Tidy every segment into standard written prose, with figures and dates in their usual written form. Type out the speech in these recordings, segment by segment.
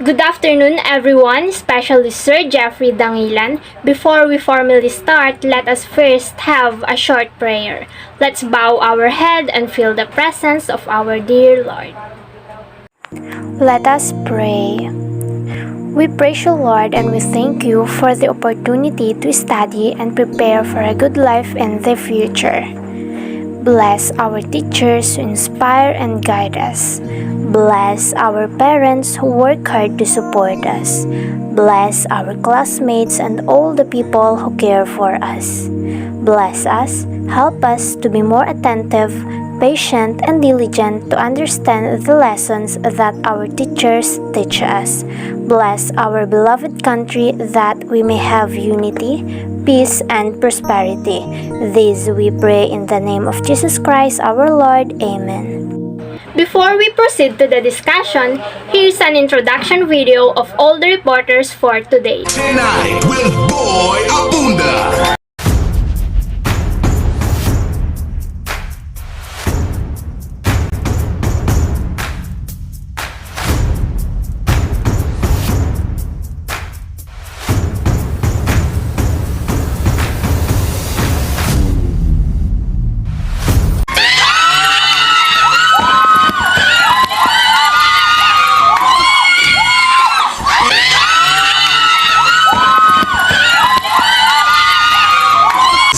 Good afternoon, everyone, especially Sir Jeffrey Dangilan. Before we formally start, let us first have a short prayer. Let's bow our head and feel the presence of our dear Lord. Let us pray. We praise you, Lord, and we thank you for the opportunity to study and prepare for a good life in the future. Bless our teachers who inspire and guide us. Bless our parents who work hard to support us. Bless our classmates and all the people who care for us. Bless us, help us to be more attentive, patient, and diligent to understand the lessons that our teachers teach us. Bless our beloved country that we may have unity, peace, and prosperity. This we pray in the name of Jesus Christ our Lord. Amen. Before we proceed to the discussion, here's an introduction video of all the reporters for today. Tonight with Boy Abunda.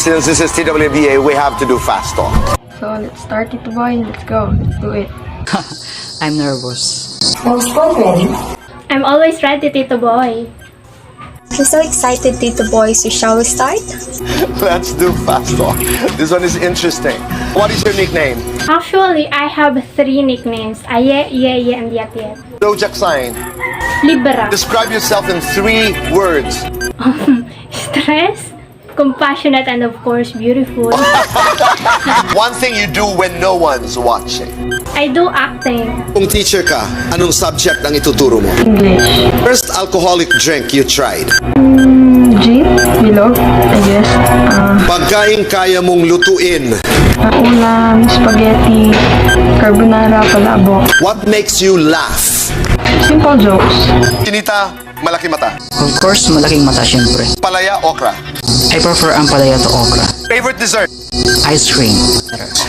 Since this is TWBA, we have to do fast talk. So let's start it, boy. Let's go. Let's do it. I'm nervous. Ready? I'm always ready, Tito Boy. I'm so excited, Tito Boy. So shall we start? Let's do fast talk. This one is interesting. What is your nickname? Actually, I have 3 nicknames. Aye, Ye, and Yet Yet. Zodiac sign. Libra. Describe yourself in 3 words. Stress, compassionate, and of course, beautiful. One thing you do when no one's watching. I do acting. Kung teacher ka, anong subject ang ituturo mo? English. First alcoholic drink you tried. Jeep, Bilog, I guess. Pagkain kaya mong lutuin. Ulam, spaghetti, carbonara, palabok. What makes you laugh? Simple jokes. Kinita, malaki mata. Of course, malaking mata syempre. Palaya, okra. I prefer ang palaya to okra. Favorite dessert? Ice cream.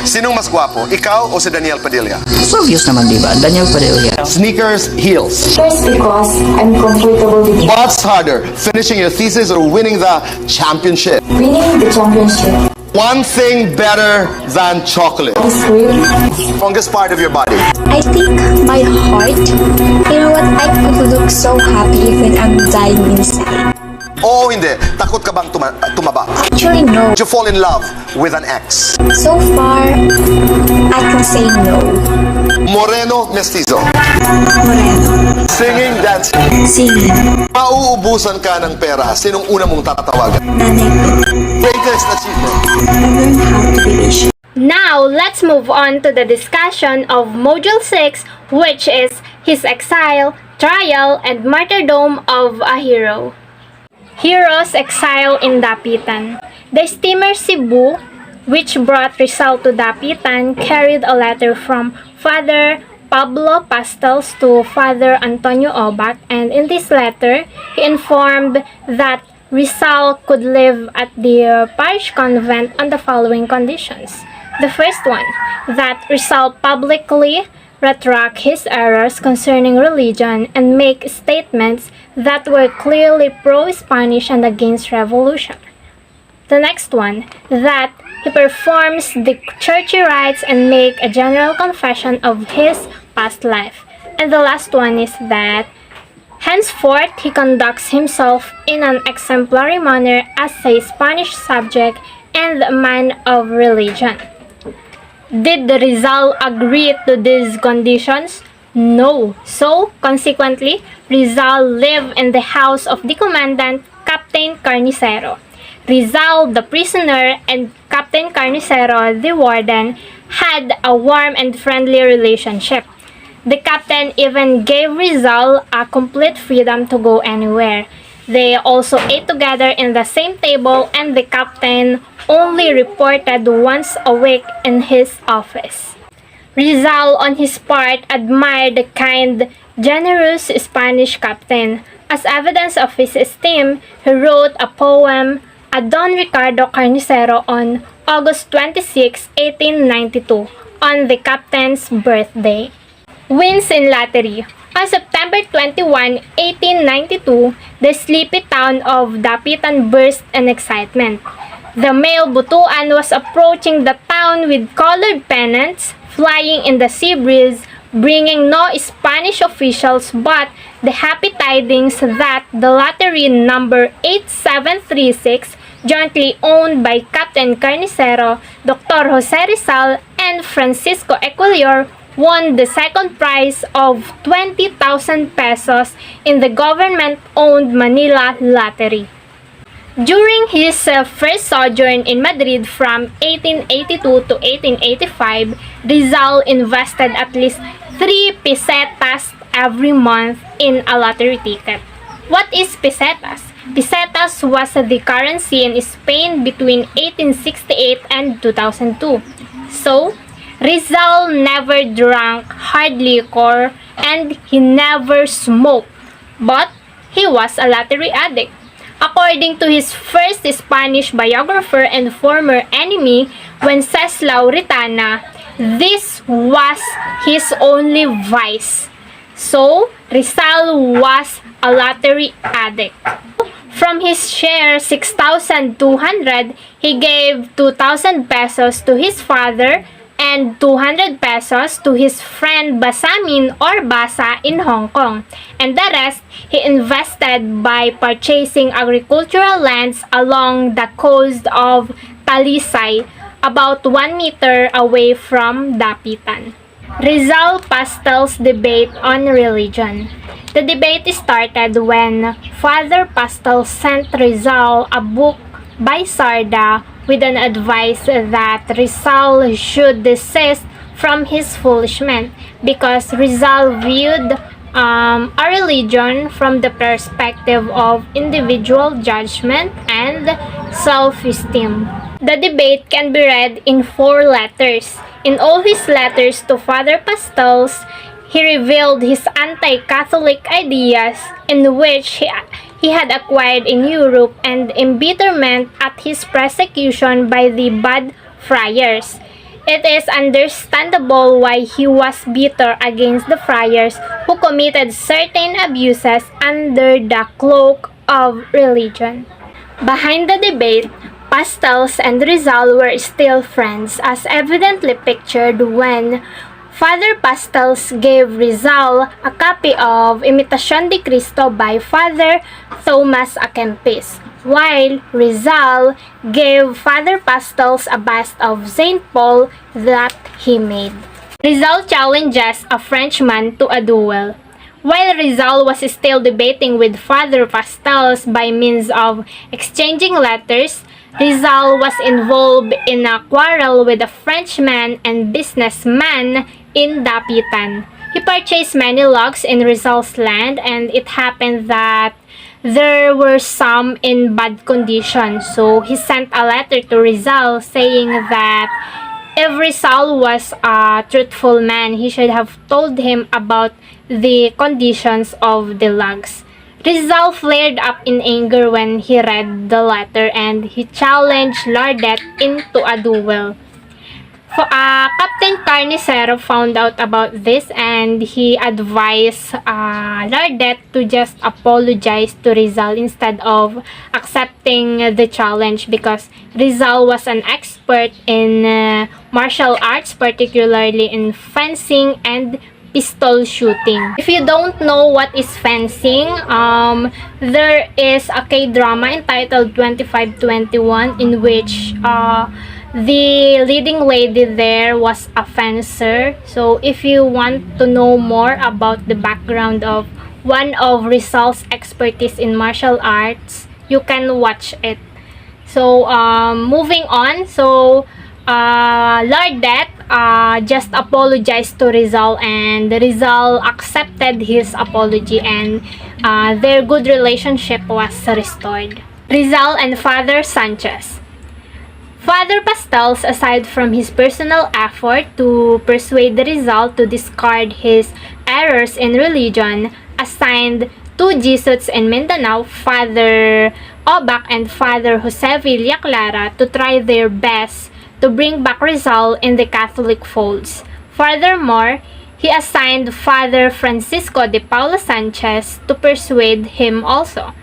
Sinong mas gwapo? Ikaw o si Daniel Padilla? So obvious naman, diba? Daniel Padilla. Sneakers, heels. First, because I'm comfortable with you. What's harder, finishing your thesis or winning the championship? Winning the championship. One thing better than chocolate. Ice cream. Strongest part of your body. I think my heart. You know what? I could look so happy when I'm dying inside. Oo, hindi. Takot ka bang tumaba? Actually, no. Did you fall in love with an ex? So far, I can say no. Moreno, mestizo. Moreno. Singing, dancing. Singing. Mauubusan ka ng pera. Sinong una mong tatawagan? Nanay ko. Greatest achievement. I learned how to be patient. Now, let's move on to the discussion of Module 6, which is his exile, trial, and martyrdom of a hero. Heroes exile in Dapitan. The steamer Cebu, which brought Rizal to Dapitan, carried a letter from Father Pablo Pastels to Father Antonio Obac, and in this letter, he informed that Rizal could live at the parish convent on the following conditions. The first one, that Rizal publicly retract his errors concerning religion and make statements that were clearly pro-Spanish and against revolution. The next one, that he performs the churchy rites and make a general confession of his past life. And the last one is that henceforth he conducts himself in an exemplary manner as a Spanish subject and a man of religion. Did Rizal agree to these conditions? No. So, consequently, Rizal lived in the house of the commandant, Captain Carnicero. Rizal, the prisoner, and Captain Carnicero, the warden, had a warm and friendly relationship. The captain even gave Rizal a complete freedom to go anywhere. They also ate together in the same table, and the captain only reported once a week in his office. Rizal, on his part, admired the kind generous Spanish captain. As evidence of his esteem, he wrote a poem, A Don Ricardo Carnicero, on August 26, 1892, on the captain's birthday. Wins in lottery. On September 21, 1892, the sleepy town of Dapitan burst in excitement. The male Butuan was approaching the town with colored pennants, flying in the sea breeze, bringing no Spanish officials but the happy tidings that the lottery number 8736, jointly owned by Captain Carnicero, Dr. Jose Rizal, and Francisco Ecualior, won the second prize of 20,000 pesos in the government-owned Manila lottery. During his first sojourn in Madrid from 1882 to 1885, Rizal invested at least 3 pesetas every month in a lottery ticket. What is pesetas? Pesetas was the currency in Spain between 1868 and 2002. So, Rizal never drank hard liquor and he never smoked, but he was a lottery addict. According to his first Spanish biographer and former enemy, Wenceslao Ritana, this was his only vice. So, Rizal was a lottery addict. From his share 6,200, he gave 2,000 pesos to his father and 200 pesos to his friend Basamin or Basa in Hong Kong, and the rest he invested by purchasing agricultural lands along the coast of Talisay, about 1 meter away from Dapitan. Rizal Pastel's debate on religion. The debate started when Father Pastel sent Rizal a book by Sarda with an advice that Rizal should desist from his foolishness because Rizal viewed a religion from the perspective of individual judgment and self-esteem. The debate can be read in 4 letters. In all his letters to Father Pastels, he revealed his anti-Catholic ideas in which he had acquired in Europe and embitterment at his persecution by the bad friars. It is understandable why he was bitter against the friars who committed certain abuses under the cloak of religion. Behind the debate, Pastels and Rizal were still friends, as evidently pictured when Father Pastels gave Rizal a copy of Imitación de Cristo by Father Thomas A. Kempis, while Rizal gave Father Pastels a bust of St. Paul that he made. Rizal challenges a Frenchman to a duel. While Rizal was still debating with Father Pastels by means of exchanging letters, Rizal was involved in a quarrel with a Frenchman and businessman in Dapitan. He purchased many logs in Rizal's land, and it happened that there were some in bad condition. So he sent a letter to Rizal saying that if Rizal was a truthful man, he should have told him about the conditions of the logs. Rizal flared up in anger when he read the letter and he challenged Lardet into a duel. Captain Carnicero found out about this and he advised Lardet to just apologize to Rizal instead of accepting the challenge because Rizal was an expert in martial arts, particularly in fencing and pistol shooting. If you don't know what is fencing, there is a K-drama entitled 2521 in which the leading lady there was a fencer. So if you want to know more about the background of one of Rizal's expertise in martial arts, you can watch it. So moving on, so Lardet just apologized to Rizal and Rizal accepted his apology and their good relationship was restored. Rizal and Father Sanchez. Father Pastels, aside from his personal effort to persuade Rizal to discard his errors in religion, assigned two Jesuits in Mindanao, Father Obac and Father Jose Villa Clara, to try their best to bring back Rizal in the Catholic folds. Furthermore, he assigned Father Francisco de Paula Sanchez to persuade him also.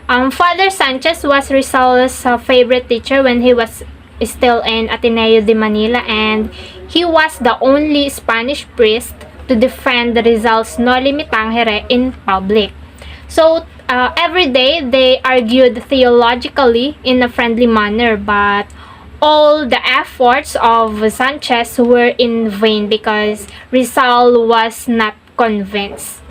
Father Sanchez was Rizal's favorite teacher when he was still in Ateneo de Manila, and he was the only Spanish priest to defend Rizal's Noli Me Tangere in public. So, every day they argued theologically in a friendly manner, but all the efforts of Sanchez were in vain because Rizal was not convinced.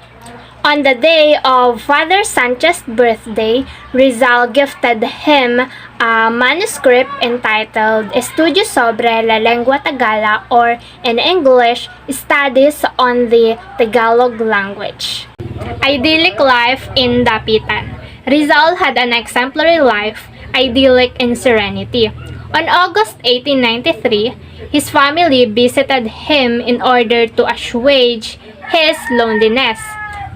On the day of Father Sanchez's birthday, Rizal gifted him a manuscript entitled Estudios sobre la Lengua Tagala, or in English, Studies on the Tagalog Language. Idyllic life in Dapitan. Rizal had an exemplary life, idyllic in serenity. On August 1893, his family visited him in order to assuage his loneliness.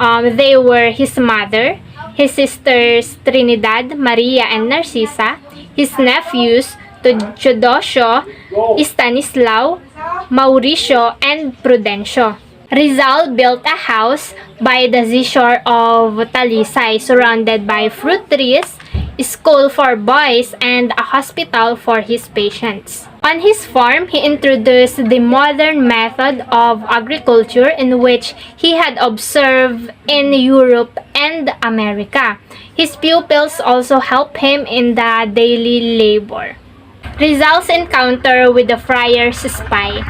They were his mother, his sisters Trinidad, Maria, and Narcisa, his nephews Teodosio, Stanislao, Mauricio, and Prudencio. Rizal built a house by the seashore of Talisay surrounded by fruit trees, a school for boys, and a hospital for his patients. On his farm, he introduced the modern method of agriculture in which he had observed in Europe and America. His pupils also helped him in the daily labor. Rizal's encounter with the friar's spy.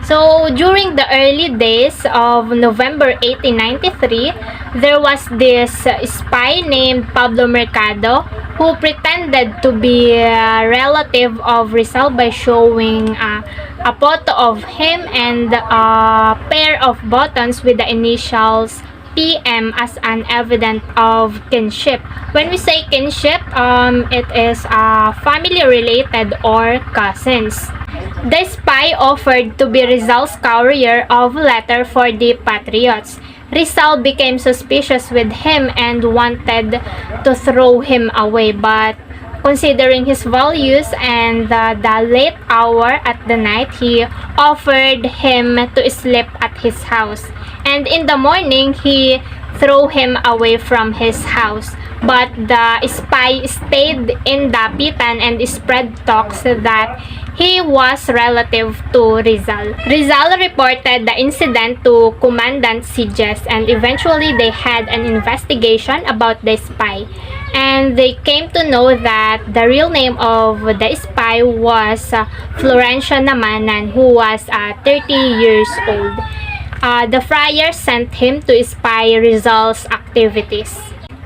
So, during the early days of November 1893, there was this spy named Pablo Mercado who pretended to be a relative of Rizal by showing a photo of him and a pair of buttons with the initials PM as an evidence of kinship. When we say kinship, it is family related or cousins. The spy offered to be Rizal's courier of letter for the Patriots. Rizal became suspicious with him and wanted to throw him away, but considering his values and the late hour at the night, he offered him to sleep at his house. And in the morning, he threw him away from his house. But the spy stayed in Dapitan and spread talks that he was relative to Rizal. Rizal reported the incident to Commandant Sijes, and eventually they had an investigation about the spy. And they came to know that the real name of the spy was Florencio Namanan, who was 30 years old. The friar sent him to spy Rizal's activities.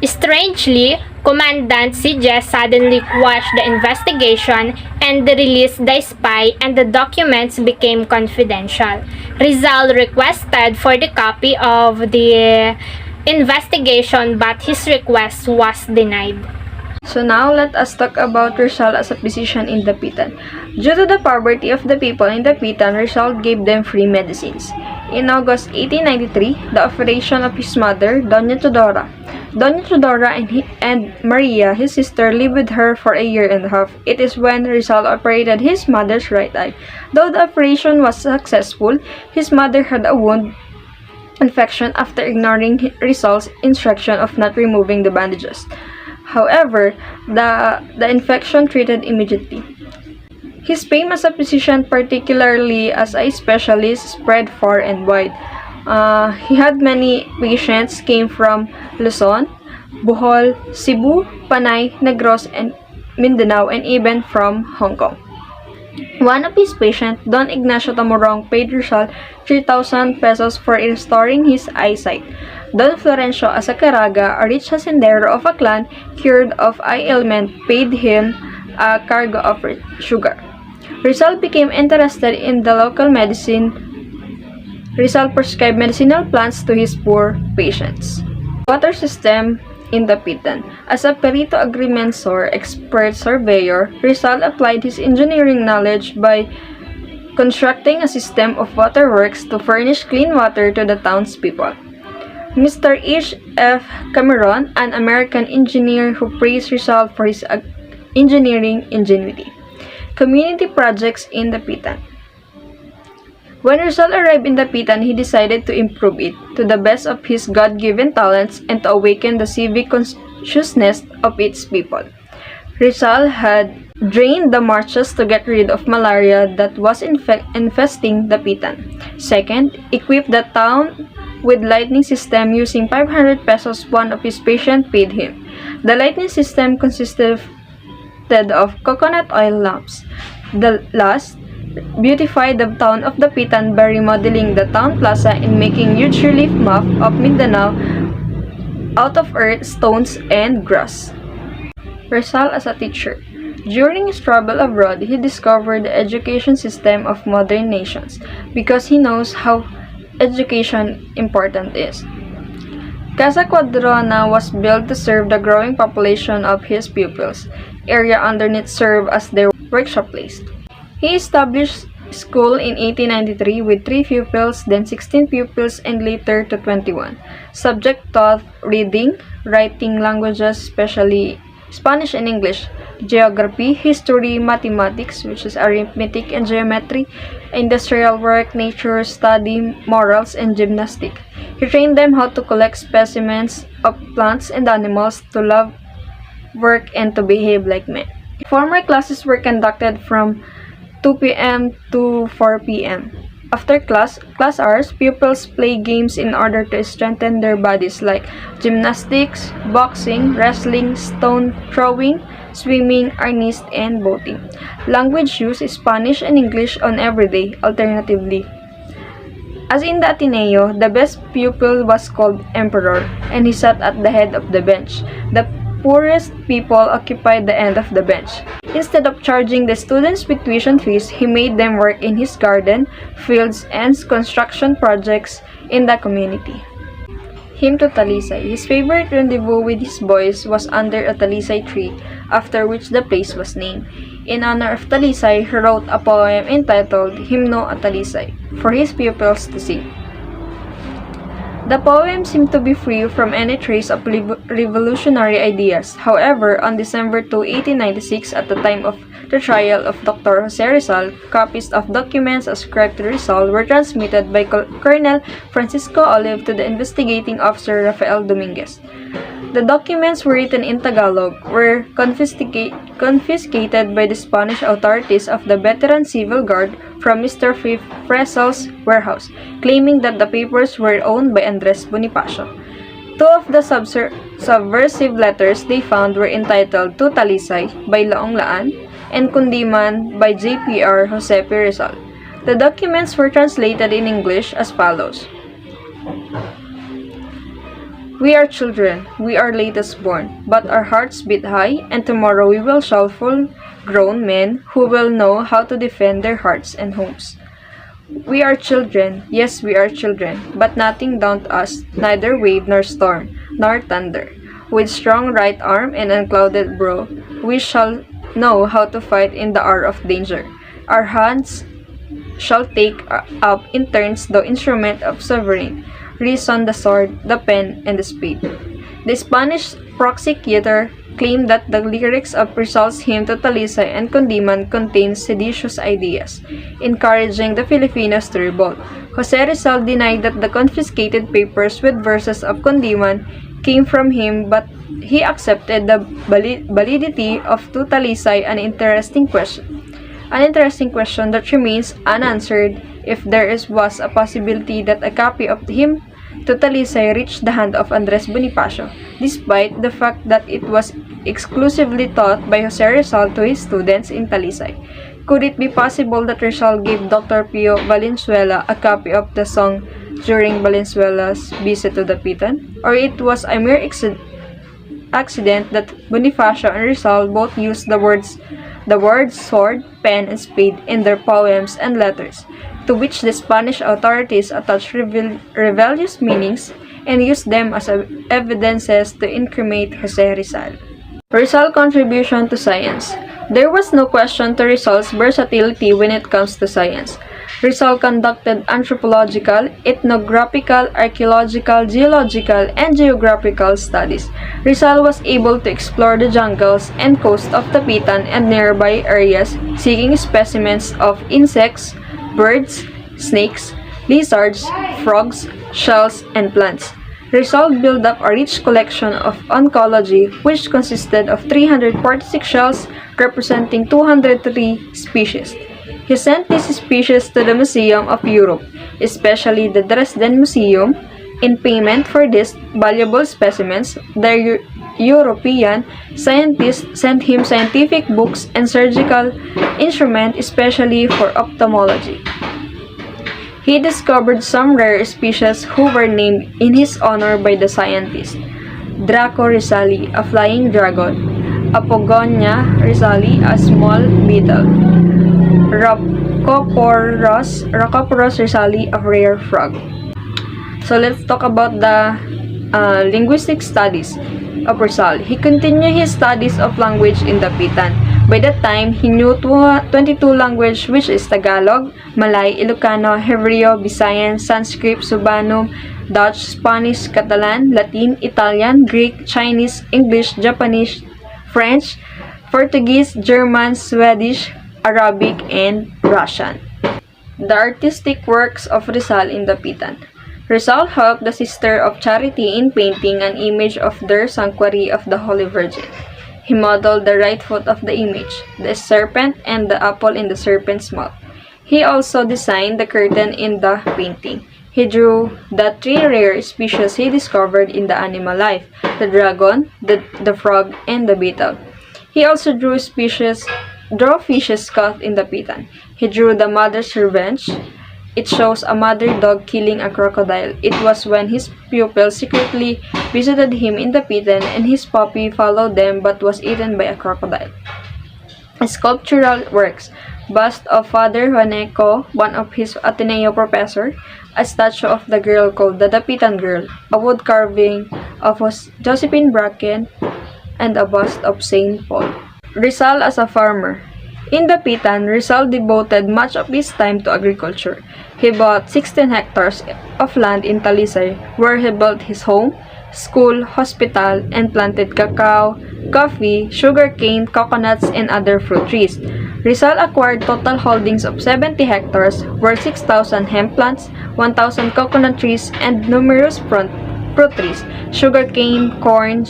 Strangely, Commandant Sijes suddenly quashed the investigation and released the spy, and the documents became confidential. Rizal requested for the copy of the investigation, but his request was denied. So now let us talk about Rizal as a physician in Dapitan. Due to the poverty of the people in Dapitan, Rizal gave them free medicines. In August 1893, the operation of his mother, Doña Teodora and Maria, his sister, lived with her for a year and a half. It is when Rizal operated his mother's right eye. Though the operation was successful, his mother had a wound infection after ignoring Rizal's instruction of not removing the bandages. However, the infection treated immediately. His fame as a physician, particularly as a specialist, spread far and wide. He had many patients came from Luzon, Bohol, Cebu, Panay, Negros, and Mindanao, and even from Hong Kong. One of his patients, Don Ignacio Tamorong, paid Rizal 3,000 pesos for restoring his eyesight. Don Florencio Asacaraga, a rich hacendero of a clan cured of eye ailment, paid him a cargo of sugar. Rizal became interested in the local medicine. Rizal prescribed medicinal plants to his poor patients. Water system in Dapitan. As a perito agrimensor, expert surveyor, Rizal applied his engineering knowledge by constructing a system of waterworks to furnish clean water to the townspeople. Mr. H. F. Cameron, an American engineer who praised Rizal for his engineering ingenuity. Community projects in Dapitan. When Rizal arrived in Dapitan, he decided to improve it to the best of his God-given talents and to awaken the civic consciousness of its people. Rizal had drained the marshes to get rid of malaria that was infesting Dapitan. Second, equipped the town with lighting system using 500 pesos one of his patients paid him. The lighting system consisted of coconut oil lamps. The last, beautified the town of Dapitan by remodeling the town plaza and making huge relief map of Mindanao out of earth, stones, and grass. Rizal as a teacher. During his travel abroad, he discovered the education system of modern nations because he knows how education important is. Casa Quadrona was built to serve the growing population of his pupils. Area underneath served as their workshop place. He established school in 1893 with 3 pupils, then 16 pupils, and later to 21. Subject taught reading, writing languages, especially Spanish and English, geography, history, mathematics, which is arithmetic and geometry, industrial work, nature study, morals, and gymnastics. He trained them how to collect specimens of plants and animals, to love work, and to behave like men. Formal classes were conducted from 2 p.m. to 4 p.m. After class hours, pupils play games in order to strengthen their bodies like gymnastics, boxing, wrestling, stone throwing, swimming, arnis, and boating. Language use is Spanish and English on every day, alternatively. As in the Ateneo, the best pupil was called Emperor, and he sat at the head of the bench. The poorest people occupied the end of the bench. Instead of charging the students with tuition fees, he made them work in his garden, fields, and construction projects in the community. Hymn to Talisay. His favorite rendezvous with his boys was under a Talisay tree, after which the place was named. In honor of Talisay, he wrote a poem entitled Hymno at Talisay for his pupils to sing. The poem seemed to be free from any trace of revolutionary ideas. However, on December 2, 1896, at the time of the trial of Dr. Jose Rizal, copies of documents ascribed to Rizal were transmitted by Colonel Francisco Olive to the investigating officer Rafael Dominguez. The documents were written in Tagalog, were confiscated by the Spanish authorities of the veteran civil guard from Mr. Fresel's warehouse, claiming that the papers were owned by Andres Bonifacio. 2 of the subversive letters they found were entitled To Talisay by Laong Laan and Kundiman by J.P.R. Josepe Rizal. The documents were translated in English as follows. We are children, we are latest born, but our hearts beat high, and tomorrow we will shall full-grown men who will know how to defend their hearts and homes. We are children, yes, we are children, but nothing daunt us, neither wave nor storm, nor thunder. With strong right arm and unclouded brow, we shall know how to fight in the hour of danger. Our hands shall take up in turns the instrument of sovereign reason, the sword, the pen, and the spade. The Spanish prosecutor claimed that the lyrics of Rizal's hymn to Talisay and Kundiman contained seditious ideas, encouraging the Filipinos to revolt. Jose Rizal denied that the confiscated papers with verses of Kundiman came from him, but he accepted the validity of To Talisay, an interesting question that remains unanswered if there was a possibility that a copy of him To Talisay reached the hand of Andres Bonifacio, despite the fact that it was exclusively taught by Jose Rizal to his students in Talisay. Could it be possible that Rizal gave Dr. Pio Valenzuela a copy of the song during Valenzuela's visit to Dapitan? Or it was a mere accident that Bonifacio and Rizal both used the words sword, pen, and spade in their poems and letters, to which the Spanish authorities attached rebellious meanings and used them as evidences to incriminate Jose Rizal. Rizal's contribution to science. There was no question to Rizal's versatility when it comes to science. Rizal conducted anthropological, ethnographical, archaeological, geological, and geographical studies. Rizal was able to explore the jungles and coast of Tapitan and nearby areas, seeking specimens of insects, birds, snakes, lizards, frogs, shells, and plants. Rizal built up a rich collection of oncology which consisted of 346 shells representing 203 species. He sent these species to the Museum of Europe, especially the Dresden Museum. In payment for these valuable specimens, the European scientists sent him scientific books and surgical instruments, especially for ophthalmology. He discovered some rare species who were named in his honor by the scientists: Draco rizali, a flying dragon; Apogonia rizali, a small beetle; Rhacoporus rizali, a rare frog. So let's talk about the linguistic studies of Rizal. He continued his studies of language in Dapitan. By that time, he knew 22 languages, which is Tagalog, Malay, Ilocano, Hebreo, Visayan, Sanskrit, Subanum, Dutch, Spanish, Catalan, Latin, Italian, Greek, Chinese, English, Japanese, French, Portuguese, German, Swedish, Arabic, and Russian. The artistic works of Rizal in Dapitan. Rizal helped the Sister of Charity in painting an image of their sanctuary of the Holy Virgin. He modeled the right foot of the image, the serpent, and the apple in the serpent's mouth. He also designed the curtain in the painting. He drew the 3 rare species he discovered in the animal life: the dragon, the frog, and the beetle. He also drew fishes caught in the Dapitan. He drew the mother's revenge. It shows a mother dog killing a crocodile. It was when his pupil secretly visited him in the Dapitan and his puppy followed them but was eaten by a crocodile. Sculptural works: bust of Father Juaneco, one of his Ateneo professor; a statue of the girl called the Dapitan Girl; a wood carving of Josephine Bracken; and a bust of Saint Paul. Rizal as a farmer. In Dapitan, Rizal devoted much of his time to agriculture. He bought 16 hectares of land in Talisay, where he built his home, school, hospital, and planted cacao, coffee, sugarcane, coconuts, and other fruit trees. Rizal acquired total holdings of 70 hectares, where 6,000 hemp plants, 1,000 coconut trees, and numerous fruit trees, sugarcane, corn,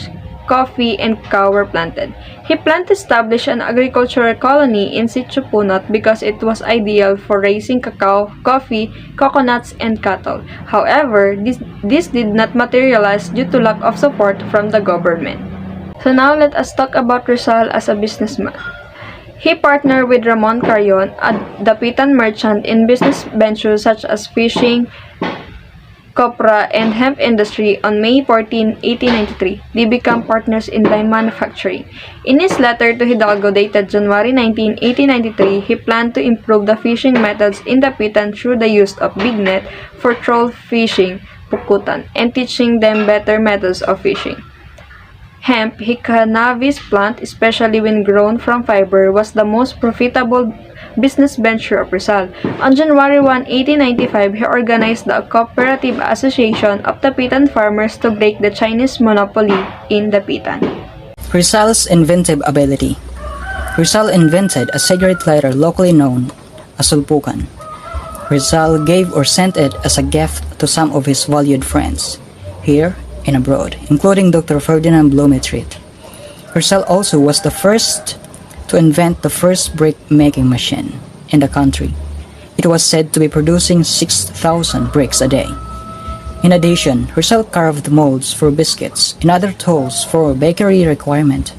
coffee, and cacao were planted. He planned to establish an agricultural colony in Sitio Punot because it was ideal for raising cacao, coffee, coconuts, and cattle. However, this did not materialize due to lack of support from the government. So now let us talk about Rizal as a businessman. He partnered with Ramon Carrion, a Dapitan merchant, in business ventures such as fishing, copra, and hemp industry. On May 14, 1893, they became partners in lime manufacturing. In his letter to Hidalgo dated January 19, 1893, he planned to improve the fishing methods in Dapitan through the use of big net for troll fishing, pukutan, and teaching them better methods of fishing. Hemp, cannabis plant, especially when grown from fiber, was the most profitable business venture of Rizal. On January 1, 1895, he organized the Cooperative Association of Dapitan Farmers to break the Chinese monopoly in Dapitan. Rizal's inventive ability. Rizal invented a cigarette lighter locally known as sulpukan. Rizal gave or sent it as a gift to some of his valued friends, here and abroad, including Dr. Ferdinand Blumentritt. Rizal also was the first to invent the first brick-making machine in the country. It was said to be producing 6,000 bricks a day. In addition, Rizal carved molds for biscuits and other tools for bakery requirement.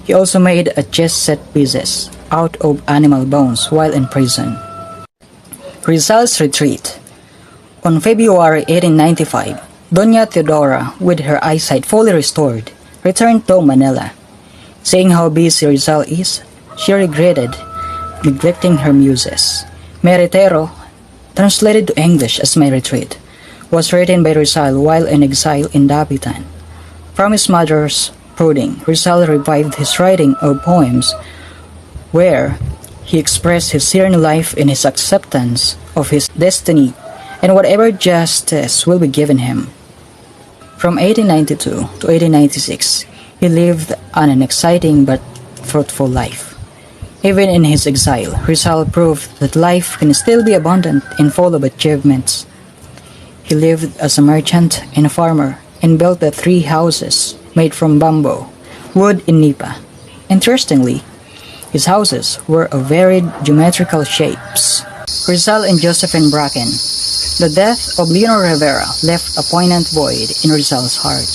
He also made a chess set pieces out of animal bones while in prison. Rizal's retreat. On February 1895, Doña Teodora, with her eyesight fully restored, returned to Manila. Seeing how busy Rizal is, she regretted neglecting her muses. Meritero, translated to English as My Retreat, was written by Rizal while in exile in Dapitan. From his mother's prodding, Rizal revived his writing of poems, where He expressed his yearning life in his acceptance of his destiny and whatever justice will be given him. From 1892 to 1896, he lived an exciting but fruitful life. Even in his exile, Rizal proved that life can still be abundant and full of achievements. He lived as a merchant and a farmer and built the 3 houses made from bamboo, wood, and nipa. Interestingly, his houses were of varied geometrical shapes. Rizal and Josephine Bracken. The death of Leonor Rivera left a poignant void in Rizal's heart.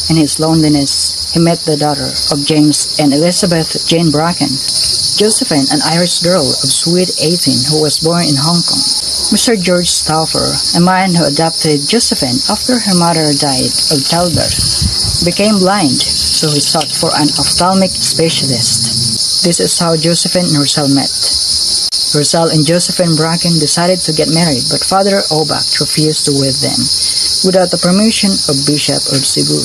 In his loneliness, he met the daughter of James and Elizabeth Jane Bracken, Josephine, an Irish girl of sweet 18 who was born in Hong Kong. Mr. George Stauffer, a man who adopted Josephine after her mother died of childbirth, became blind, so he sought for an ophthalmic specialist. This is how Josephine and Rizal met. Rizal and Josephine Bracken decided to get married, but Father Obak refused to wed them without the permission of Bishop of Cebu.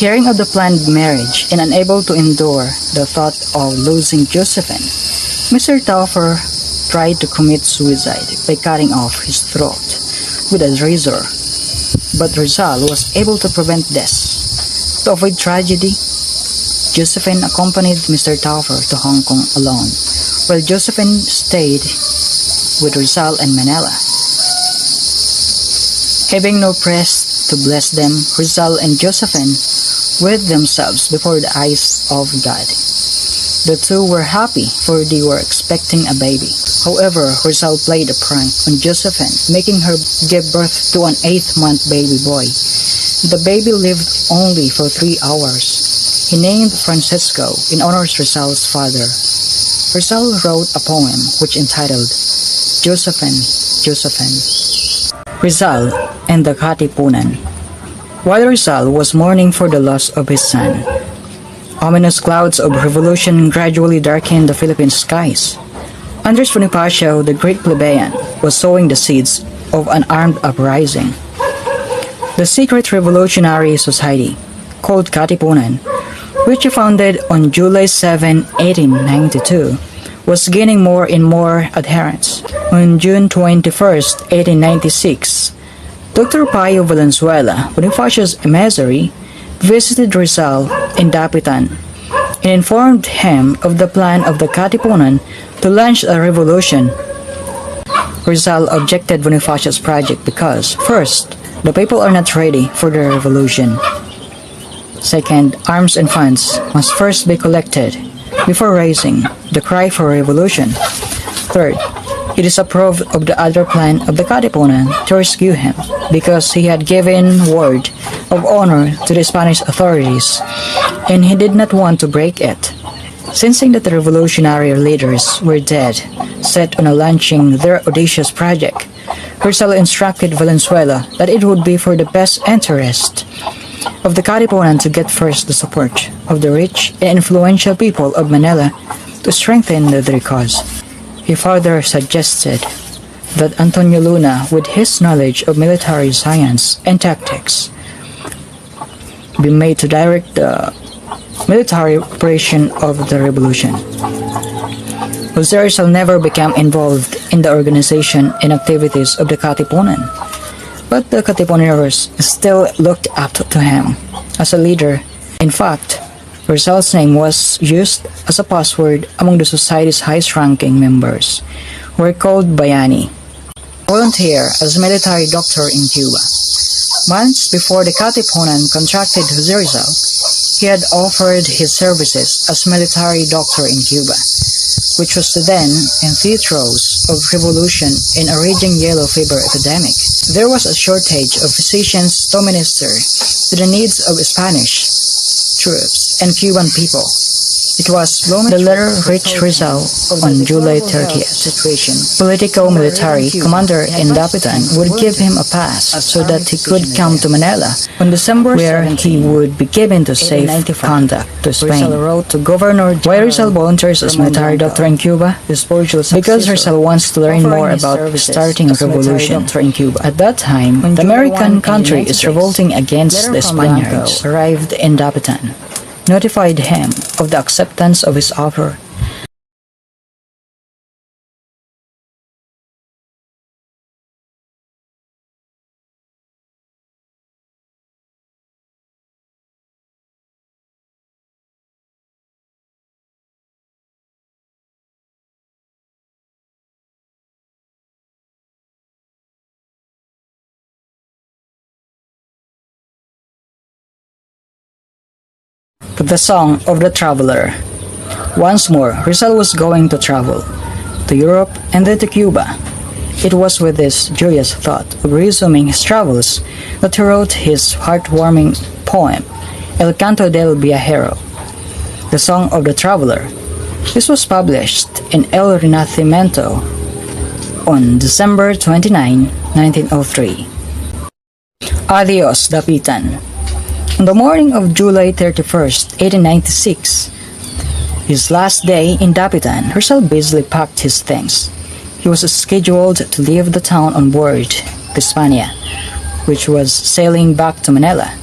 Hearing of the planned marriage and unable to endure the thought of losing Josephine, Mr. Stauffer tried to commit suicide by cutting off his throat with a razor, but Rizal was able to prevent this. To avoid tragedy, Josephine accompanied Mr. Stauffer to Hong Kong alone, while Josephine stayed with Rizal in Manila. Having no priest to bless them, Rizal and Josephine wed themselves before the eyes of God. The two were happy, for they were expecting a baby. However, Rizal played a prank on Josephine, making her give birth to an 8-month baby boy. The baby lived only for 3 hours. He named Francisco in honor of Rizal's father. Rizal wrote a poem which entitled Josephine, Josephine. Rizal and the Katipunan. While Rizal was mourning for the loss of his son, ominous clouds of revolution gradually darkened the Philippine skies. Andres Bonifacio, the great plebeian, was sowing the seeds of an armed uprising. The secret revolutionary society, called Katipunan, which he founded on July 7, 1892, was gaining more and more adherents. On June 21, 1896, Dr. Payo Valenzuela, Bonifacio's emissary, visited Rizal in Dapitan and informed him of the plan of the Katipunan to launch a revolution. Rizal objected Bonifacio's project because, first, the people are not ready for the revolution. Second, arms and funds must first be collected before raising the cry for revolution. Third, he disapproved of the other plan of the Katipunan to rescue him because he had given word of honor to the Spanish authorities and he did not want to break it. Sensing that the revolutionary leaders were dead, set on launching their audacious project, Rizal instructed Valenzuela that it would be for the best interest of the Katipunan to get first the support of the rich and influential people of Manila to strengthen their cause. He further suggested that Antonio Luna, with his knowledge of military science and tactics, be made to direct the military operation of the revolution. Jose Rizal never became involved in the organization and activities of the Katipunan, but the Katipuneros still looked up to him as a leader. In fact, Rizal's name was used as a password among the society's highest-ranking members, who were called Bayani. Volunteer as a military doctor in Cuba. Months before the Katipunan contracted Jose Rizal, he had offered his services as military doctor in Cuba, which was then in the throes of revolution and a raging yellow fever epidemic. There was a shortage of physicians to minister to the needs of Spanish troops and Cuban people. It was the letter reached Rizal on July 30th. Politico-military commander in Dapitan would give him a pass so that he could come to Manila on December where he would be given to safe conduct to Spain. Wrote to Governor why Rizal volunteers as military doctor in Cuba? Because Rizal wants to learn more about starting a revolution in Cuba. At that time, the American country is revolting against the Spaniards. Arrived in Dapitan, notified him of the acceptance of his offer The Song of the Traveler. Once more, Rizal was going to travel, to Europe and then to Cuba. It was with this joyous thought of resuming his travels that he wrote his heartwarming poem, El Canto del Viajero, The Song of the Traveler. This was published in El Renacimiento on December 29, 1903. Adios, Dapitan. On the morning of July 31st, 1896, his last day in Dapitan, Rizal busily packed his things. He was scheduled to leave the town on board Hispania, which was sailing back to Manila.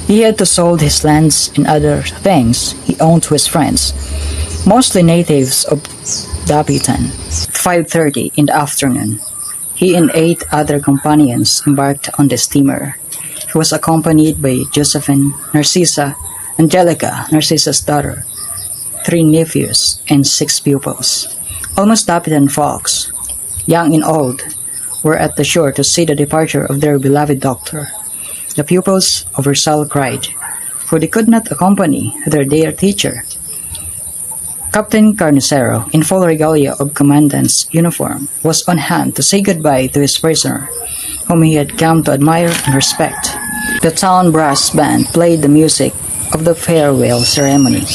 He had to sold his lands and other things he owned to his friends, mostly natives of Dapitan. At 5:30 in the afternoon, he and 8 other companions embarked on the steamer. He was accompanied by Josephine, Narcissa, Angelica, Narcissa's daughter, 3 nephews, and 6 pupils. Almost Dapitan folks, young and old, were at the shore to see the departure of their beloved doctor. The pupils of Rizal cried, for they could not accompany their dear teacher. Captain Carnicero, in full regalia of commandant's uniform, was on hand to say goodbye to his prisoner, whom he had come to admire and respect. The town brass band played the music of the farewell ceremony.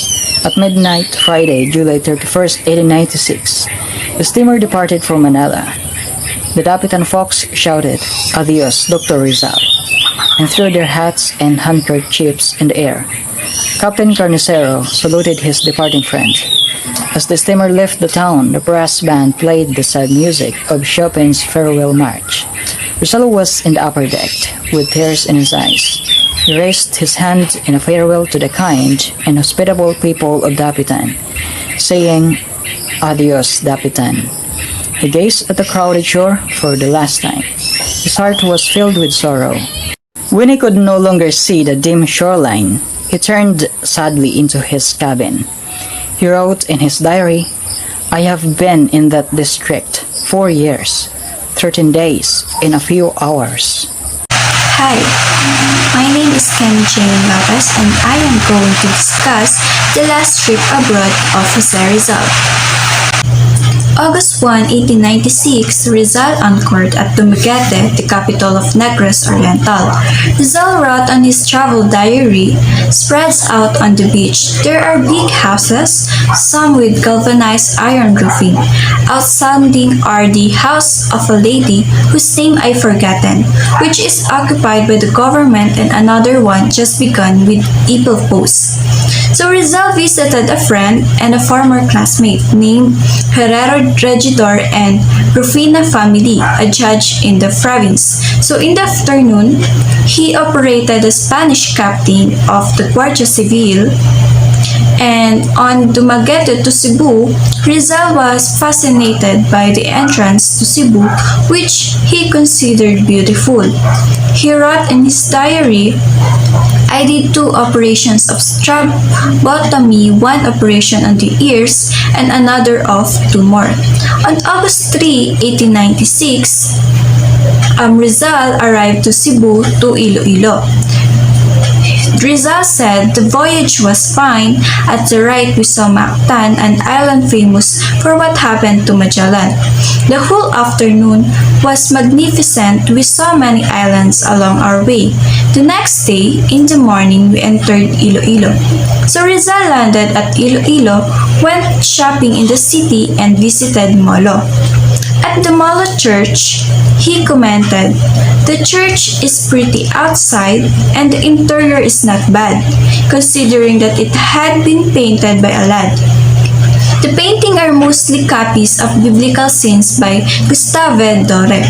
At midnight, Friday, July 31st, 1896, the steamer departed for Manila. The Dapitan folks shouted, Adios, Dr. Rizal, and threw their hats and handkerchiefs in the air. Captain Carnicero saluted his departing friend. As the steamer left the town, the brass band played the sad music of Chopin's Farewell March. Rizal was in the upper deck, with tears in his eyes. He raised his hand in a farewell to the kind and hospitable people of Dapitan, saying, Adios, Dapitan. He gazed at the crowded shore for the last time. His heart was filled with sorrow. When he could no longer see the dim shoreline, he turned sadly into his cabin. He wrote in his diary, I have been in that district 4 years, 13 days, and a few hours. Hi, my name is Kenny Jane Lopez and I am going to discuss the last trip abroad of Jose Rizal. August 1, 1896, Rizal anchored at Dumaguete, the capital of Negros Oriental. Rizal wrote on his travel diary, spreads out on the beach. There are big houses, some with galvanized iron roofing. Outstanding are the house of a lady whose name I've forgotten, which is occupied by the government, and another one just begun with Ipil Post. So Rizal visited a friend and a former classmate named Herrero Regidor and Rufina family, a judge in the province. So in the afternoon, he operated as Spanish captain of the Guardia Civil. And on Dumaguete to Cebu, Rizal was fascinated by the entrance to Cebu, which he considered beautiful. He wrote in his diary, I did 2 operations of strabotomy, 1 operation on the ears, and another of 2 more. On August 3, 1896, Rizal arrived to Cebu to Iloilo. Rizal said the voyage was fine. At the right we saw Mactan, an island famous for what happened to Magellan. The whole afternoon was magnificent. We saw many islands along our way. The next day, in the morning, we entered Iloilo. So Rizal landed at Iloilo, went shopping in the city, and visited Molo. At the Molo church, he commented, the church is pretty outside and the interior is not bad, considering that it had been painted by a lad. The paintings are mostly copies of biblical scenes by Gustave Doré.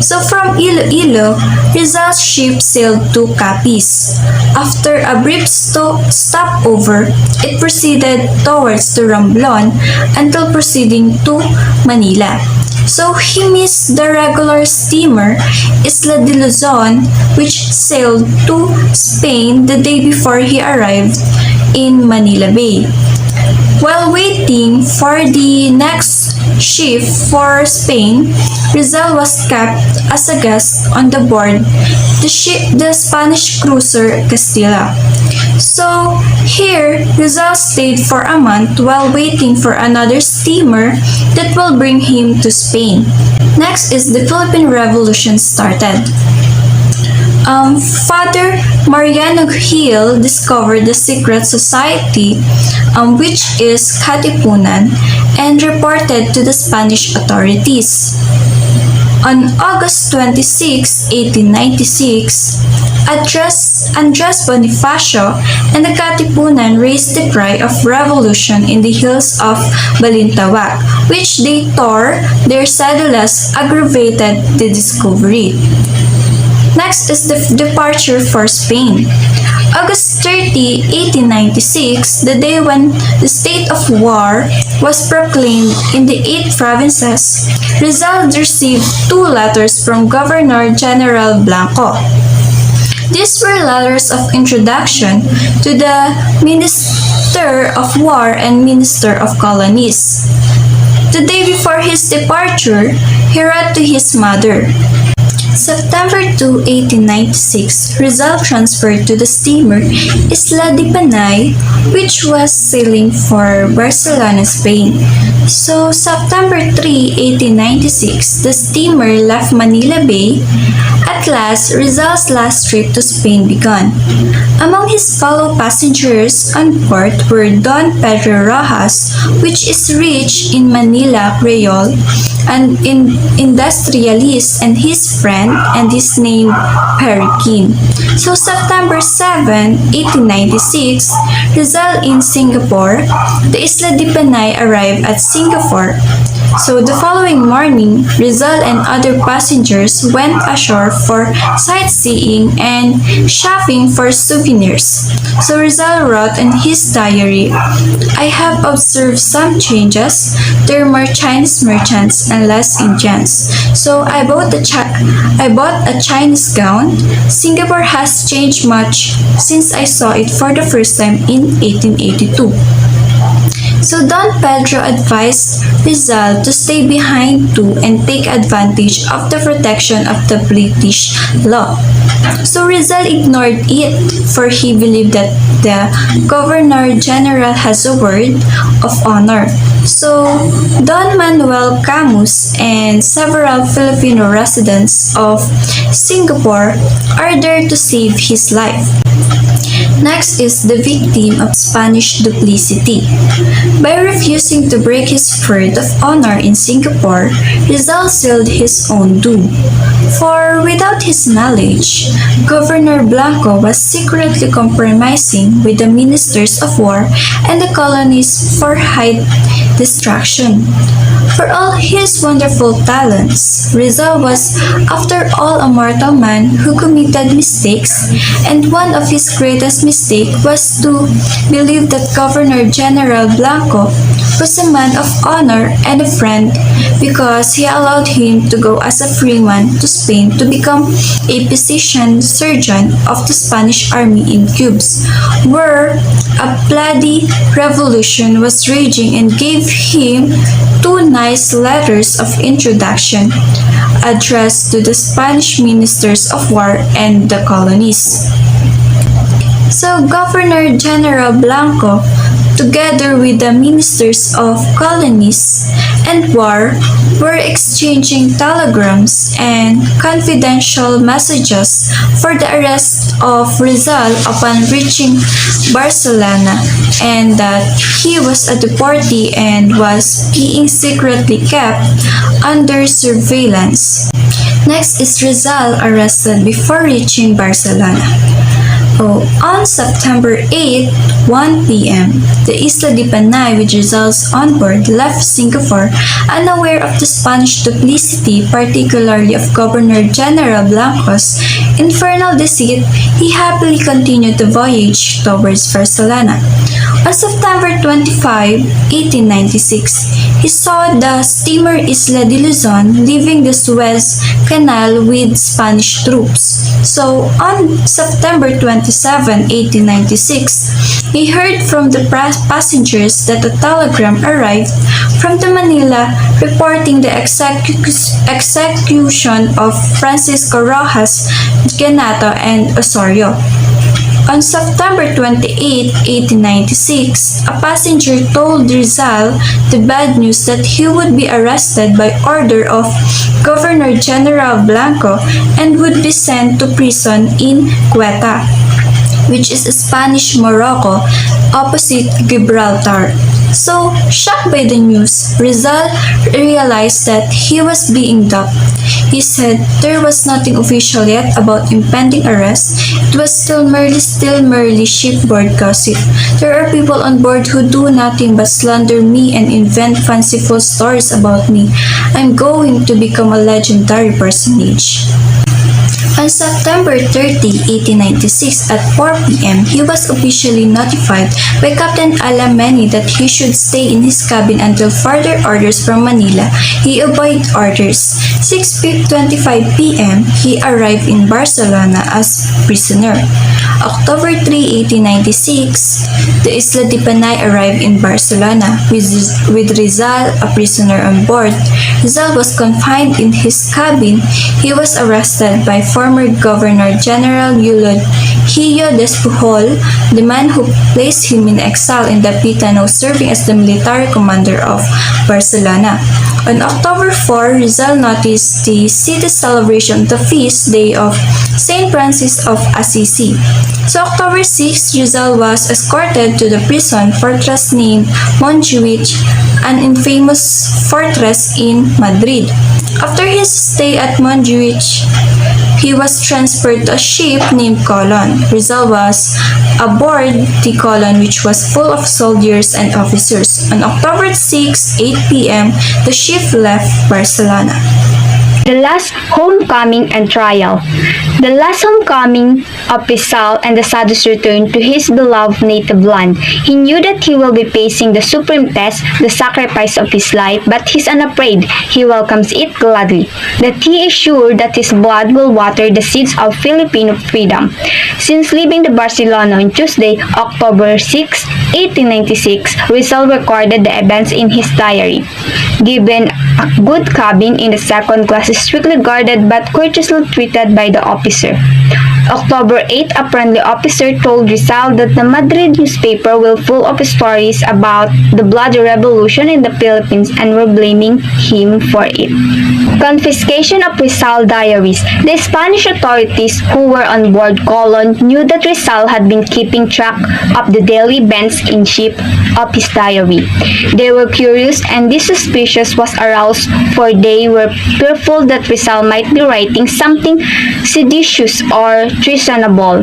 So from Iloilo, Rizal's ship sailed 2 copies. After a brief stopover, it proceeded towards the Romblon until proceeding to Manila. So he missed the regular steamer Isla de Luzon, which sailed to Spain the day before he arrived in Manila Bay. While waiting for the next ship for Spain, Rizal was kept as a guest on the board the Spanish cruiser Castilla. So he Here, Rizal stayed for a month while waiting for another steamer that will bring him to Spain. Next is the Philippine Revolution started. Father Mariano Gil discovered the secret society, which is Katipunan, and reported to the Spanish authorities. On August 26, 1896, Andres Bonifacio and the Katipunan raised the cry of revolution in the hills of Balintawak, which they tore their cedulas aggravated the discovery. Next is the departure for Spain. August 30, 1896, the day when the state of war was proclaimed in the 8 provinces, Rizal received 2 letters from Governor General Blanco. These were letters of introduction to the Minister of War and Minister of Colonies. The day before his departure, he wrote to his mother. September 2, 1896, Rizal transferred to the steamer Isla de Panay, which was sailing for Barcelona, Spain. So, September 3, 1896, the steamer left Manila Bay. At last, Rizal's last trip to Spain began. Among his fellow passengers on board were Don Pedro Rojas, which is rich in Manila Creole, an industrialist, and his friend, and his name Perikin. So September 7, 1896, Rizal in Singapore, the Isla de Panay arrived at Singapore. So the following morning, Rizal and other passengers went ashore for sightseeing and shopping for souvenirs. So Rizal wrote in his diary, "I have observed some changes. There are more Chinese merchants and less Indians. So I bought a Chinese gown. Singapore has changed much since I saw it for the first time in 1882. So Don Pedro advised Rizal to stay behind too and take advantage of the protection of the British law. So Rizal ignored it, for he believed that the Governor General has a word of honor. So Don Manuel Camus and several Filipino residents of Singapore are there to save his life. Next is the victim of Spanish duplicity. By refusing to break his word of honor in Singapore, Rizal sealed his own doom. For without his knowledge, Governor Blanco was secretly compromising with the ministers of war and the colonies for high destruction. For all his wonderful talents, Rizal was, after all, a mortal man who committed mistakes, and one of his greatest mistakes was to believe that Governor General Blanco was a man of honor and a friend because he allowed him to go as a free man to Spain to become a physician surgeon of the Spanish army in Cubes, where a bloody revolution was raging, and gave him 2 nice letters of introduction addressed to the Spanish ministers of war and the colonies. So Governor General Blanco, together with the ministers of colonies and war, were exchanging telegrams and confidential messages for the arrest of Rizal upon reaching Barcelona, and that he was a deportee and was being secretly kept under surveillance. Next is Rizal arrested before reaching Barcelona. On September 8, 1 p.m., the Isla de Panay with Rizal's on board left Singapore, unaware of the Spanish duplicity, particularly of Governor General Blanco's infernal deceit. He happily continued the voyage towards Barcelona. On September 25, 1896, he saw the steamer Isla de Luzon leaving the Suez Canal with Spanish troops. So, on September 27, 1896, he heard from the passengers that a telegram arrived from the Manila reporting the execution of Francisco Rojas, Genato, and Osorio. On September 28, 1896, a passenger told Rizal the bad news that he would be arrested by order of Governor General Blanco and would be sent to prison in Quetta, which is Spanish Morocco, opposite Gibraltar. So, shocked by the news, Rizal realized that he was being duped. He said there was nothing official yet about impending arrest. It was still merely shipboard gossip. There are people on board who do nothing but slander me and invent fanciful stories about me. I'm going to become a legendary personage. On September 30, 1896 at 4 p.m., he was officially notified by Captain Alamany that he should stay in his cabin until further orders from Manila. He obeyed orders. 6:25 p.m., he arrived in Barcelona as prisoner. October 3, 1896, the Isla de Panay arrived in Barcelona with Rizal a prisoner on board. Rizal was confined in his cabin. He was arrested by former Governor General Eulogio Despujol, the man who placed him in exile in Dapitan, now serving as the military commander of Barcelona. On October 4, Rizal noticed the city's celebration of the feast day of Saint Francis of Assisi. So October 6, Rizal was escorted to the prison fortress named Montjuic, an infamous fortress in Madrid. After his stay at Montjuic, he was transferred to a ship named Colon. Rizal was aboard the Colon, which was full of soldiers and officers. On October 6, 8 p.m., the ship left Barcelona. The last homecoming and trial. The last homecoming of Rizal and the saddest return to his beloved native land. He knew that he will be facing the supreme test, the sacrifice of his life, but he's unafraid. He welcomes it gladly. That he is sure that his blood will water the seeds of Filipino freedom. Since leaving the Barcelona on Tuesday, October 6, 1896, Rizal recorded the events in his diary. Given a good cabin in the second class, strictly guarded but courteously treated by the officer. October 8, a friendly officer told Rizal that the Madrid newspaper were full of stories about the bloody revolution in the Philippines and were blaming him for it. Confiscation of Rizal diaries. The Spanish authorities who were on board Colon knew that Rizal had been keeping track of the daily events in ship of his diary. They were curious and this suspicion was aroused, for they were fearful that Rizal might be writing something seditious or treasonable.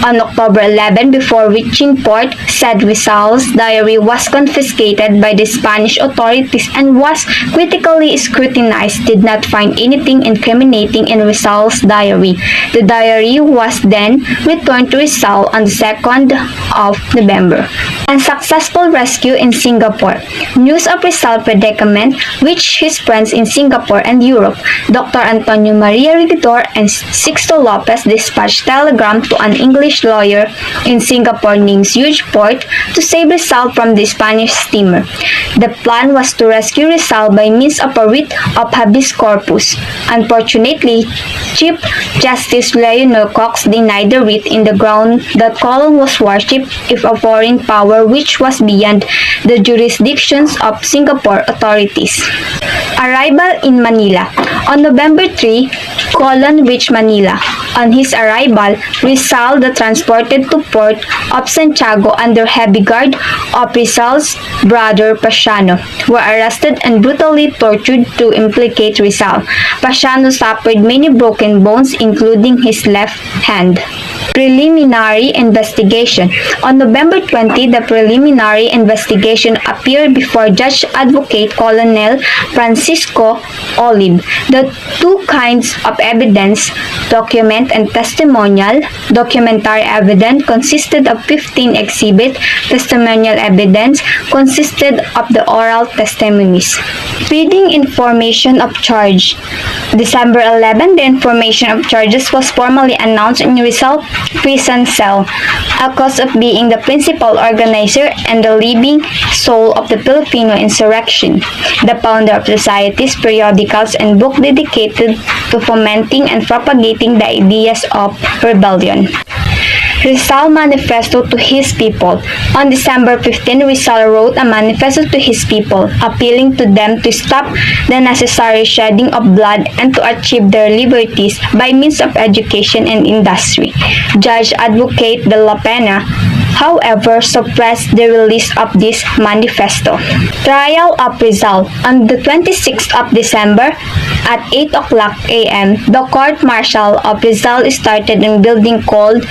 On October 11, before reaching port, said Rizal's diary was confiscated by the Spanish authorities and was critically scrutinized, did not find anything incriminating in Rizal's diary. The diary was then returned to Rizal on the 2nd of November. Unsuccessful rescue in Singapore. News of Rizal's predicament reached his friends in Singapore and Europe. Dr. Antonio Maria Rigidor and Sixto Lopez dispatched telegram to an English lawyer in Singapore named Huge Port to save Rizal from the Spanish steamer. The plan was to rescue Rizal by means of a writ of habeas corpus. Unfortunately, Chief Justice Leonor Cox denied the writ in the ground that Colon was worshipped if a foreign power which was beyond the jurisdictions of Singapore authorities. Arrival in Manila. On November 3, Colon reached Manila. On his arrival, Rizal was transported to Port of Santiago under heavy guard of Rizal's brother Pasiano, were arrested and brutally tortured to implicate Rizal. Pasiano suffered many broken bones, including his left hand. Preliminary investigation. On November 20, the preliminary investigation appeared before Judge Advocate Colonel Francisco Olive. The two kinds of evidence, document and testimonial. Documentary evidence consisted of 15 exhibits. Testimonial evidence consisted of the oral testimonies. Reading information of charge. December 11, the information of charges was formally announced in Rizal prison cell. A cause of being the principal organizer and the living soul of the Filipino insurrection, the founder of societies, periodicals, and books dedicated to fomenting and propagating the ideas of rebellion. Rizal Manifesto to his people. On December 15, Rizal wrote a manifesto to his people, appealing to them to stop the necessary shedding of blood and to achieve their liberties by means of education and industry. Judge Advocate de la Pena, however, suppressed the release of this manifesto. Trial of Rizal. On the 26th of December at 8 o'clock a.m., the court-martial of Rizal started in a building called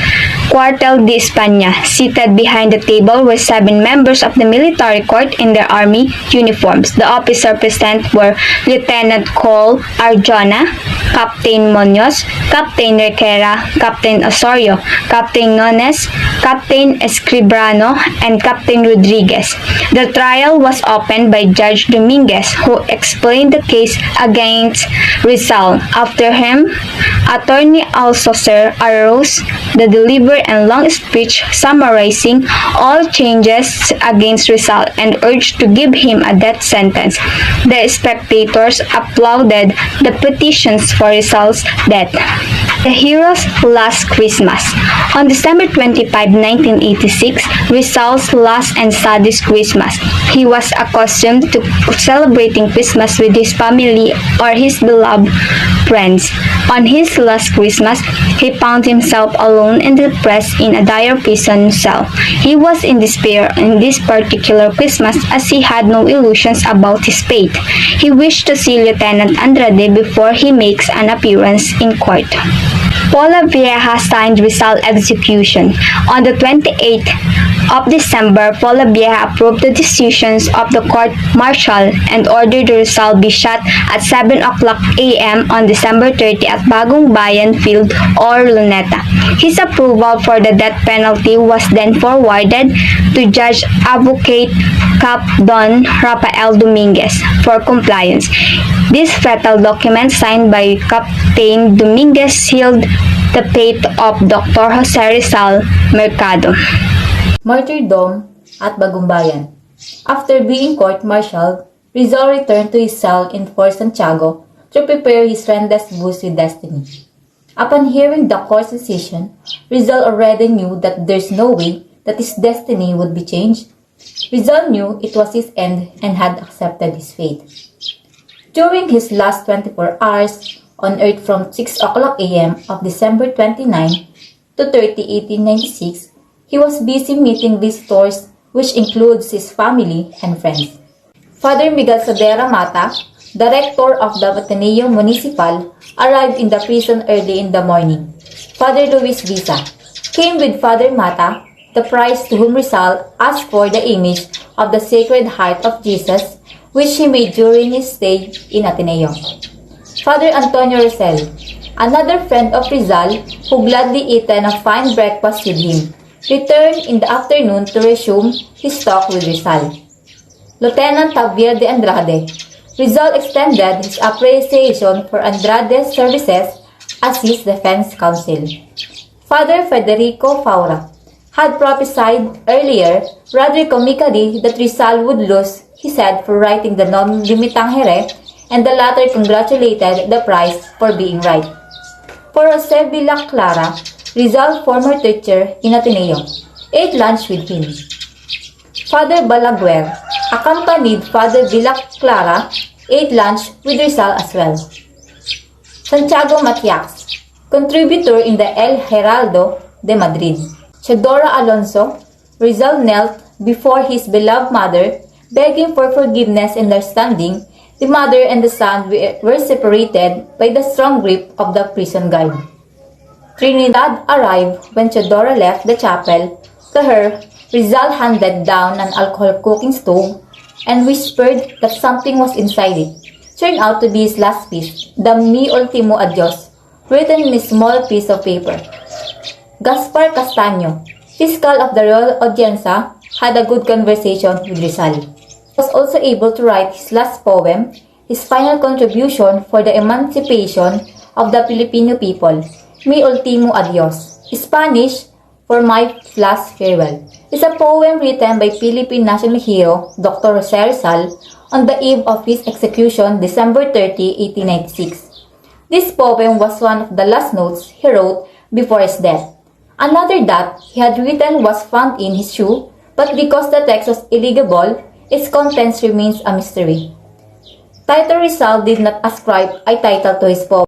Cuartel de España. Seated behind the table were 7 members of the military court in their army uniforms. The officers present were Lieutenant Col Arjona, Captain Munoz, Captain Requera, Captain Osorio, Captain Nones, Captain Escribrano, and Captain Rodriguez. The trial was opened by Judge Dominguez, who explained the case against Rizal. After him, Attorney Alcocer arose to deliver a long speech summarizing all changes against Rizal and urged to give him a death sentence. The spectators applauded the petitions for Rizal's death. The Hero's Last Christmas. On December 25, 1986, Rizal's last and saddest Christmas. He was accustomed to celebrating Christmas with his family or his beloved friends. On his last Christmas, he found himself alone and depressed in a dire prison cell. He was in despair in this particular Christmas as he had no illusions about his fate. He wished to see Lieutenant Andrade before he makes an appearance in court. Paula Vieja signed Rizal execution. On the 28th of December, Paula Vieja approved the decisions of the court-martial and ordered Rizal be shot at 7 o'clock a.m. on December 30 at Bagong Bayan Field or Luneta. His approval for the death penalty was then forwarded to Judge Advocate Cap Don Rafael Dominguez for compliance. This fatal document signed by Captain Dominguez sealed the fate of Dr. Jose Rizal Mercado. Martyrdom at Bagumbayan. After being court-martialed, Rizal returned to his cell in Fort Santiago to prepare his rendezvous with destiny. Upon hearing the court's decision, Rizal already knew that there's no way that his destiny would be changed. Rizal knew it was his end and had accepted his fate. During his last 24 hours on earth from 6 o'clock a.m. of December 29 to 30, 1896, he was busy meeting visitors, which includes his family and friends. Father Miguel Sadera Mata, the rector of the Ateneo Municipal, arrived in the prison early in the morning. Father Luis Visa came with Father Mata, the priest to whom Rizal asked for the image of the Sacred Heart of Jesus, which he made during his stay in Ateneo. Father Antonio Rosel, another friend of Rizal who gladly eaten a fine breakfast with him, returned in the afternoon to resume his talk with Rizal. Lieutenant Javier de Andrade, Rizal extended his appreciation for Andrade's services as his defense counsel. Father Federico Faura had prophesied earlier, rather comically, that Rizal would lose his head for writing the Non Limitangere, and the latter congratulated the priest for being right. For Jose Villa Clara, Rizal's former teacher in Ateneo, ate lunch with him. Father Balaguer accompanied Father Villa Clara, ate lunch with Rizal as well. Santiago Matiax, contributor in the El Heraldo de Madrid. Chedora Alonso, Rizal knelt before his beloved mother, begging for forgiveness and understanding. The mother and the son were separated by the strong grip of the prison guard. Trinidad arrived when Chedora left the chapel. To her, Rizal handed down an alcohol cooking stove and whispered that something was inside it. Turned out to be his last piece, the Mi Ultimo Adios, written in a small piece of paper. Gaspar Castaño, fiscal of the Royal Audiencia, had a good conversation with Rizal. He was also able to write his last poem, his final contribution for the emancipation of the Filipino people, Mi Ultimo Adios, Spanish for My Last Farewell, is a poem written by Philippine national hero Dr. Jose Rizal on the eve of his execution December 30, 1896. This poem was one of the last notes he wrote before his death. Another that he had written was found in his shoe, but because the text was illegible, its contents remains a mystery. Tito Rizal did not ascribe a title to his poem.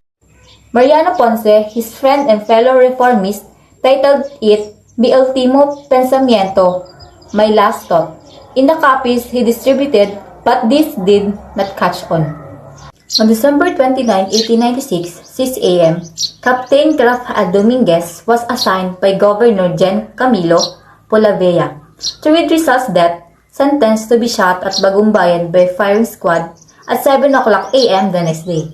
Mariano Ponce, his friend and fellow reformist, titled it Mi Ultimo Pensamiento, My Last Thought. In the copies he distributed, but this did not catch on. On December 29, 1896, 6 a.m., Captain Rafael Dominguez was assigned by Governor Gen Camilo Polavea to read Rizal's death, sentenced to be shot at Bagumbayan by firing squad at 7 o'clock a.m. the next day.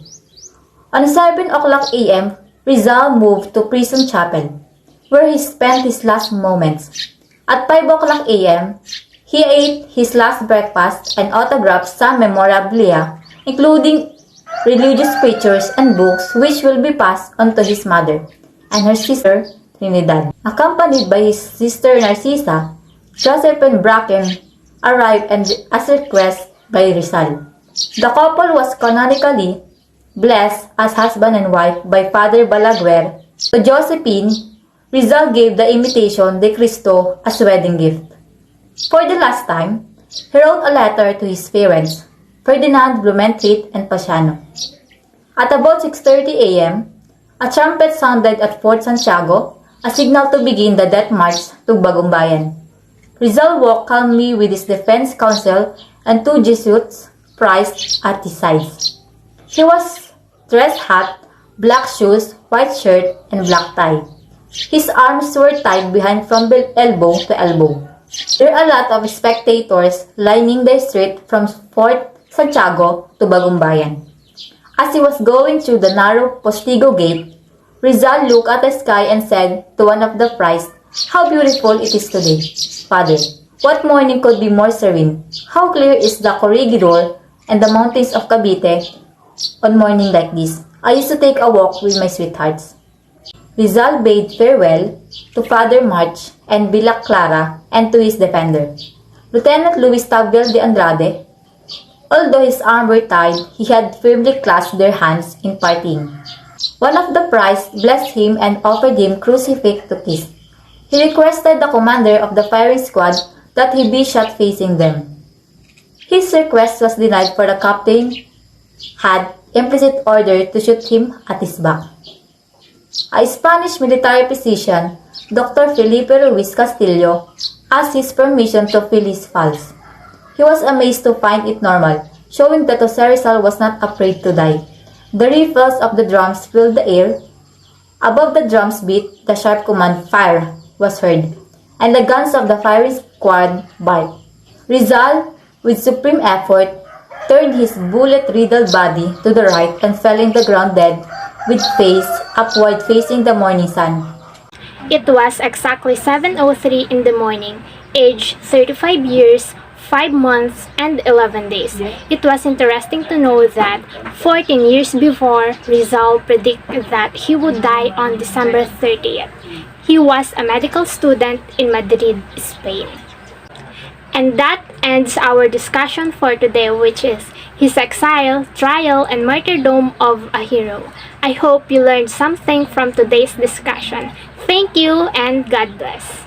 On 7 o'clock a.m., Rizal moved to Prison Chapel, where he spent his last moments. At 5 o'clock a.m., he ate his last breakfast and autographed some memorabilia, including religious pictures and books which will be passed on to his mother and her sister Trinidad. Accompanied by his sister Narcisa, Joseph and Bracken arrived and as requested by Rizal. The couple was canonically blessed as husband and wife by Father Balaguer. To Josephine, Rizal gave the Imitation de Cristo as wedding gift. For the last time, he wrote a letter to his parents, Ferdinand, Blumentritt, and Pasiano. At about 6:30 a.m., a trumpet sounded at Fort Santiago, a signal to begin the death march to Bagumbayan. Rizal walked calmly with his defense counsel and 2 Jesuits priced at his sides. He was dressed hat, black shoes, white shirt, and black tie. His arms were tied behind from elbow to elbow. There are a lot of spectators lining the street from Fort Santiago to Bagumbayan. As he was going through the narrow Postigo gate, Rizal looked at the sky and said to one of the priests, "How beautiful it is today, Father! What morning could be more serene? How clear is the Corregidor and the mountains of Cavite on morning like this? I used to take a walk with my sweethearts." Rizal bade farewell to Father March and Villa Clara and to his defender, Lieutenant Luis Tavel de Andrade. Although his arms were tied, he had firmly clasped their hands in parting. One of the priests blessed him and offered him crucifix to kiss. He requested the commander of the firing squad that he be shot facing them. His request was denied, for the captain had implicit order to shoot him at his back. A Spanish military physician, Dr. Felipe Ruiz Castillo, asked his permission to fill his pulse. He was amazed to find it normal, showing that Jose Rizal was not afraid to die. The riffles of the drums filled the air. Above the drums beat, the sharp command, "Fire!" was heard, and the guns of the firing squad barked. Rizal, with supreme effort, turned his bullet-riddled body to the right and fell in the ground dead, with face upward facing the morning sun. It was exactly 7:03 in the morning, age 35 years, 5 months, and 11 days. It was interesting to know that 14 years before, Rizal predicted that he would die on December 30th. He was a medical student in Madrid, Spain. And that ends our discussion for today, which is his exile, trial, and martyrdom of a hero. I hope you learned something from today's discussion. Thank you and God bless.